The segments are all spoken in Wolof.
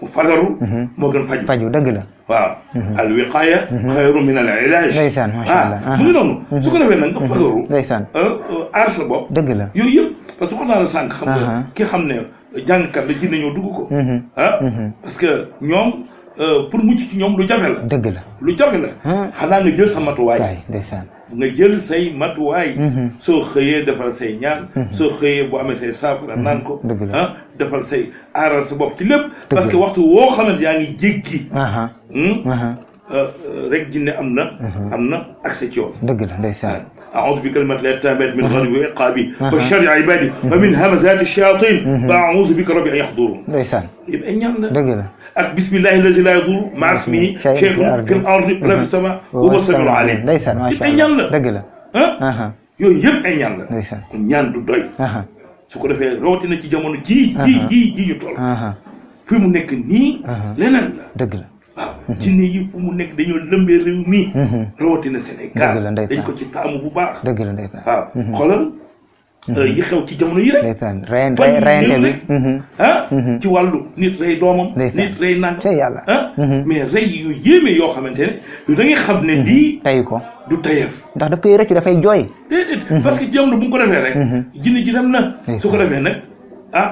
fagaru moo gën faju faju dëgg la waaw al wiqaaya xayru min al ilaaj ndeysaan macha allah mu ngi noonu su ko defee nag nga fagaru ndeysaan aar sa bopp dëgg la yooyu yëpp parce que wax naa la sànq xam nga ki xam ne jàngkat la jinne ñoo dugg ko parce que ñoom pour mucc ci ñoom lu jafe la dëgg la lu jafe la xanaa nga jël sa matuwaay ndeysaan nga jël say matuwaay soo xëyee defal say ñaan soo xëyee bu amee say saafara naan ko defal say aaral sa bopp ci lépp parce que waxtu woo xamante yaa ngi jéggi rek jinne am na accès ci yoon dëgg la ndeysaan أعوذ بكلمات الله التامات من غضب وعقابي وشر عبادي ومن همزات الشياطين وأعوذ بك ربي أن يحضرون ndeysaan يبقى ñaan la dëgg la ak بسم الله الذي لا يضر مع اسمه شيء في الأرض ولا في السماء وهو السميع العليم ndeysaan macha يبقى ñaan la dëgg la yooyu yëpp ay ñaan la ndeysaan kon ñaan du doy su ko defee rawatina ci jamono ji ñu toll fi mu nekk nii leneen la dëgg la waaw jinne yi fu mu nekk dañoo lëmbee réew mi rawatina Sénégal dañ ko ci taamu bu baax dëgg la ndeysaan waaw xoolal yi xew ci jamono yi rek ndeysaan reyante bi ci wàllu nit rey doomam nit rey nang yàlla mais rey yu yéeme yoo xamante ne yu da ngay xam ne lii tay ko du tayeef ndax daf koy rëccu dafay jooy déedéet parce que jamono bu mu ko defee rek jinne ji dem na su ko defee nag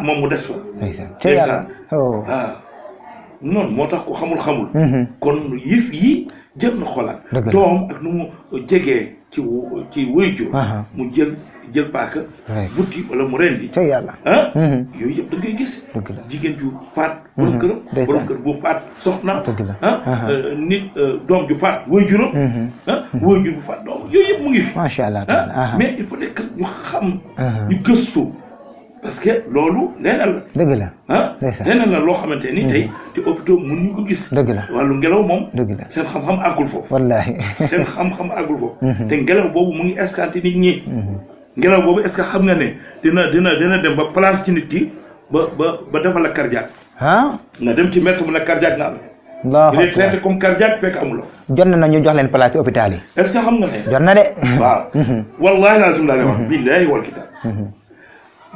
moom mu des fa ndeysaan waaw noonu moo tax ko xamul kon yëf yi jël na xoolaat doom ak nu mu jegee ci waajur mu jël paaka butti wala mu rendi yàlla yooyu yëpp da ngay gis jigéen ju faat borom këram borom kër bu faat soxna nit doom ju faat waajuram waajur bu faat doom yooyu yëpp mu ngi fi macha allah mais il faut que ñu xam ñu gëstu parce que loolu leneen la dëgg la leneen la loo xamante ni tey te hôpitaux mun ñu ko gis dëgg la wàllu ngelaw moom dëgg la seen xam-xam àggul foofu wallaahi seen xam-xam àggul foofu te ngelaw boobu mu ngi escanté nit ñi ngelaw boobu est-ce que xam nga ne dina dem ba place ci nit ki ba defal la cardiaque nga dem ci médecin mu ne cardiaque nga am il est traité comme cardiaque fekk amuloo jot na ñu jox leen place ci hôpital yi est-ce que xam nga ne jot na de waaw wallaahi lazim laa lay wax billaahi wal kitaab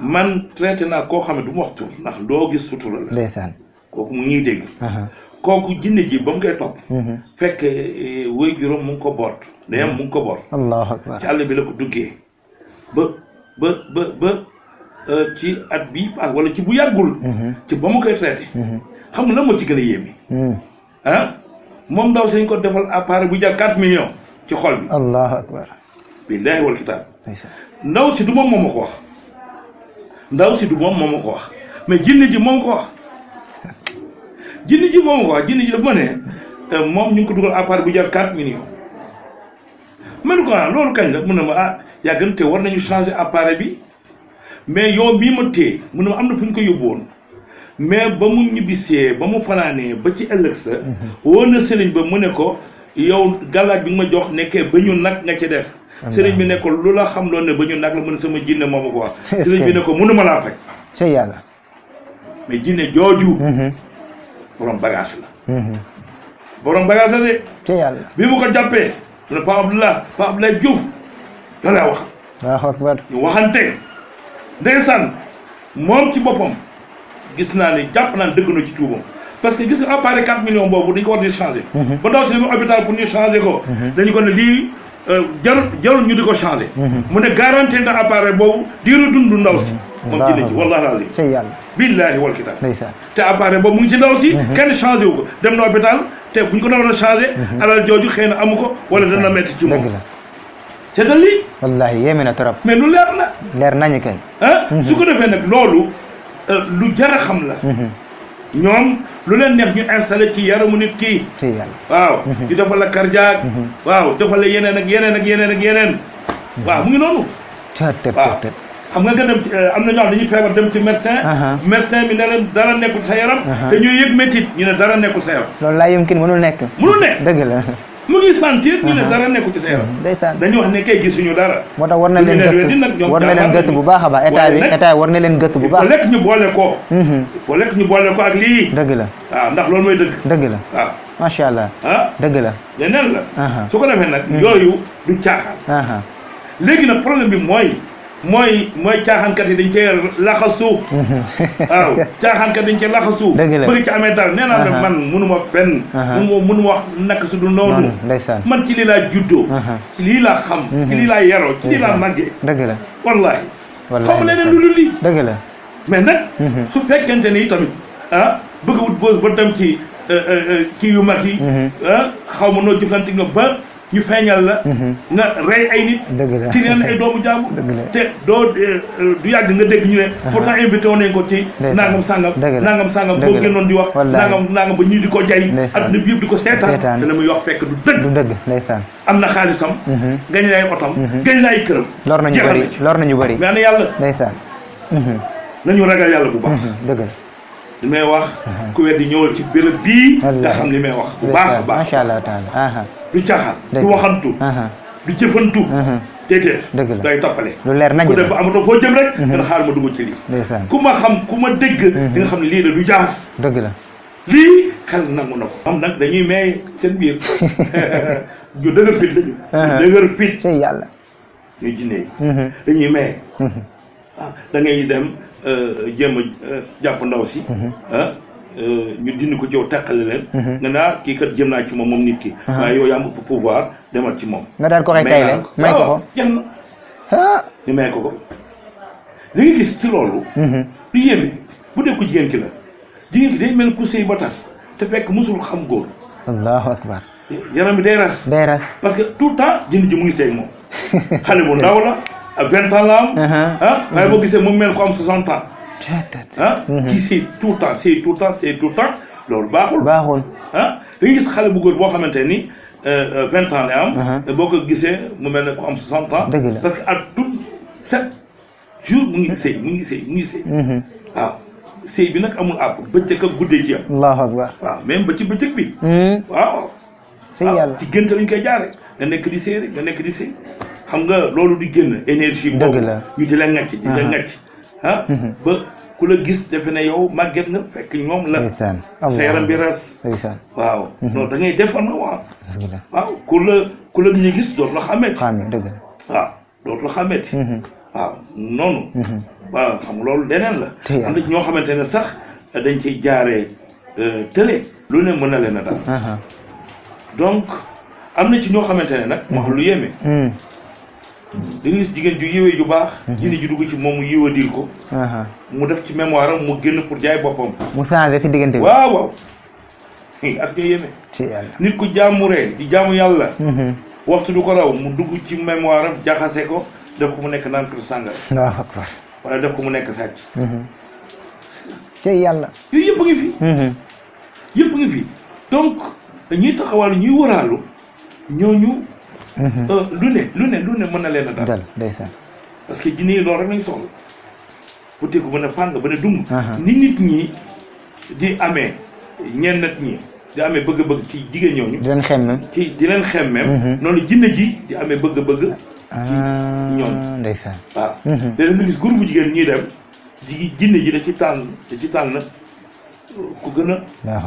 man traité naa koo xam ne du ma wax tur ndax loo gis sutura la ndeysaan kooku mu ngi dégg kooku jinne ji ba mu koy topp fekk waajuram mu ngi ko boot ndeyam mu ngi ko boot allahu akbar ci àll bi la ko duggee ba ci at bi pass wala ci bu yàggul ci ba mu koy traité xam nga lan moo ci gën a yéeme moom ndaw si ñu ko defal appareil bu jar 4 millions ci xol bi allahu akbar billaahi wal kitaab ndaw si du moom moo ma ko wax ndaw si du moom moo ma ko wax mais jinne ji moom ko wax jinne ji moom ko wax jinne ji dafa ma ne moom ñu ngi ko dugal appareil bu jar 4 millions ma ne ko loolu kañ la mun na ma yàgg na te war nañu changer appareil bi mais yow mii ma téye mun na ma am na fu ñu ko yóbbu woon mais ba mu ñibbisee ba mu fanaanee ba ci ëllëg sa woo na sëriñ ba mu ne ko yow gàllaaj bi nga ma jox nekkee ba ñu nag nga ci def sëriñ bi ne ko lu la xam loon ne ba ñu nag la mën sama jinne moom ko wax sëriñ bi ne ko mënuma laa faj ci yàlla mais jinne jooju borom bagage la borom bagage la de ci yàlla bi mu ko jàppee ne Pa Abdoulaye Diouf yàlla wax waaw akbar ñu waxante ndeysaan moom ci boppam gis naa ne jàpp naa ne dëgg na ci tuubam parce que gis nga appareil 4 millions boobu dañu ko war di changer ba ndaw si dem hôpital pour ñu changer ko dañu ko ne lii jarul ñu di ko changer mu ne garantie na appareil boobu diiru dund ndaw si moom jinne ci wallahi lazim ci yàlla billaahi wal kitaab ndeysaan te appareil boobu mu ngi ci ndaw si kenn changé wu ko dem na hôpital te buñ ko doon a changé alal jooju xëy na amu ko wala dana metti ci moom dëgg la seetal lii wallaahi yéeme na trop mais lu leer na leer nañu kay su ko defee nag loolu lu jar a xam la ñoom lu leen neex ñu installé ci yaramu nit kii ci yàlla waaw ñu defal la cardiaque waaw defal la yeneen ak yeneen ak yeneen ak yeneen waaw mu ngi noonu waaw xam nga dem ci am na ñoo xam dañuy feebar dem ci médecin médecin bi ne leen dara nekkul sa yaram te ñuy yëg métit ñu ne dara nekkul sa yaram loolu laa yumkin mënul nekk dëgg la mu ngi sentir ñu ne dara nekkul ci sa yaram ndeysaan dañu wax ne kay gisuñu dara moo tax war na leen gëtt bu baax a baax état war na leen gëtt bu baax lekk ñu boole ko boo lekk ñu boole ko ak lii dëgg la waaw ndax loolu mooy dëgg la waaw macha allah dëgg la leneen la su ko defee nag yooyu du caaxaan léegi nag problème bi mooy mooy caaxaankat yi dañ cee laxasu. waaw caaxaankat dañ cee laxasu. dëgg la bëri ci amee dara nee naa ne man mënuma fenn. mënuma wax naka su dul noonu. man ci lii laa juddoo. ci lii laa xam. ci lii laa yaroo ci lii laa màggee. dëgg la wallaahi. xam leneen lu dul lii. dëgg la mais nag. su fekkente ni tamit bëgg wut boos ba dem ci yu mag yi. xaw ma noo jëflante nga ba. ñu feeñal la. nga rey ay nit. ci leen ay doomu jaamu. te doo du yàgg nga dégg ñu ne. pourtant invité woon nañ ko ci. nangam sangam nangam sangam boo génnoon di wax. nangam ba ñii di ko jay. adduna bi yëpp di ko seetaan. te la muy wax fekk du dëgg. du dëgg ndeysaan. am na xaalisam. gañ na ay otom. gañ na ay këram. lor nañu bëri mais ana yàlla. ndeysaan. nañu ragal yàlla bu baax. dëgg la. li may wax. ku weddi ñëwal ci béréb bii. nga xam li may wax bu baax a baax. macha allah taala. du caaxaan du waxantu. du jëfantu. déedéet. dëgg la day toppale. lu leer nañu ku dem ba amatoo foo jëm rek. nga xaar ma dugg ci lii. ku ma xam ku ma dégg. di nga xam ne lii la du jaas. dëgg la. lii xel nangu na ko. am nag dañuy may seen biir ñu dëgër fit lañu. dëgër fit. ci yàlla. ñuy jinne yi. dañuy may. da ngay dem jéem a jàpp ndaw si. ñu dindi ko ci yow teqale leen. nga naa kii kat jëm naa ci moom nit ki. waaye yow yaa am ëpp pouvoir demal ci moom. nga daan ko xëy kay may ko ko jeex na. ñu may ko ko. li nga gis ci loolu. lu yéeme bu dee ko jigéen ki la jigéen ki day mel ku sëy ba tas te fekk musul xam góor. allahu akbar. yaram bi day ras. parce que tout le temps jënd ji mu ngi sëy moom. xale bu ndaw la à 20 ans la am. waaye boo gisee mu mel ko am 60 ans. kii c'est tout le temps loolu baaxul. da ngay gis xale bu góor boo xamante ni 20 ans lay am. boo ko gisee mu mel ne ko am 60 ans. parce que à tout 7 jours mu ngi sëy. waaw sëy bi nag amul àpp bëccëg ak guddee ci am. allahu akbar. waaw même ba ci bëccëg bi. waaw. ci gént lañ koy jaare nga nekk di sëy rek nga nekk di sëy xam nga loolu di génn énergie boobu ñu di la ŋàcc di la ŋàcc ba ku la gis defe ne yow màgget nga fekk ñoom la sa yaram bi ras waaw non da ngay defar na waaw ku la ñu gis dootu la xàmmeeti waaw dootu la xàmmeeti waaw noonu waaw xam nga loolu leneen la am na ñoo xamante ne sax dañ ciy jaaree télé lu ne mën na leen a daal donc am na ci ñoo xamante ne nag wax lu yéeme da nga gis jigéen ju yiwee ju baax jini ju dugg ci moom mu yiwadil ko mu def ci mémoire am mu génn pour jaay boppam mu changé ci diggante bi waaw ak ñoo yéeme nit ku jaamuree di jaamu yàlla waxtu du ko raw mu dugg ci mémoire am jaxase ko def ko mu nekk naan ko sàngara waaw akbar wala def ko mu nekk sàcc ci yàlla yooyu yëpp ngi fi donc ñuy taxawal ñuy wëraalu ñooñu lu ne mën na leen a dal ndeysaan parce que jinne yi loolu rek lañ soxla bu teeku ba ne fàng ba ne dung ni nit ñi di amee ñenn nit ñi di amee bëgg-bëgg ci jigéen ñooñu di leen xemmem di leen xemmem noonu jinne ji di amee bëgg-bëgg ci ñooñu ndeysaan waaw léeg-léeg nga gis groupe bu jigéen ñuy dem jinne ji da ci tànn ku gën a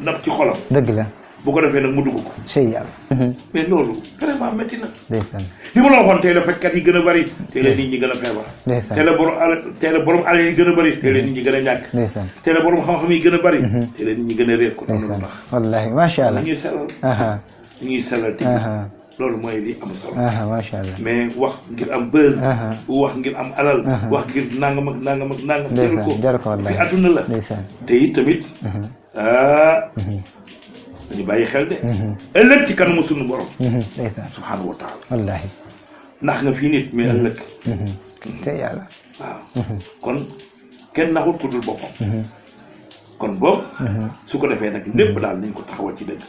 nab ci xolam dëgg la bu ko defee nag mu dugg ko sëy yàlla mais loolu vraiment métti na ndeysaan li ma la waxoon tey la fajkat yi gën a bëri tey la nit ñi gën a feebar tey la borom alal yi gën a bëri tey la nit ñi gën a ñàkk tey la borom xam-xam yi gën a bëri tey la nit ñi gën a réer ko noonu lu tax wallahi macha allah ñuy sellal ti loolu mooy li am solo macha allah mais wax ngir am buzz wax ngir am alal wax ngir nangam ak nangam jaru ko fi àdduna la te it tamit dañu bàyyi xel de ëllëg ci kanamu sunu borom subhaanahu wa taala wallahi nax nga fii nit mais ëllëg te yàlla waaw kon kenn naxul ku dul boppam kon boobu su ko defee nag lépp daal nañ ko taxawal ci dëgg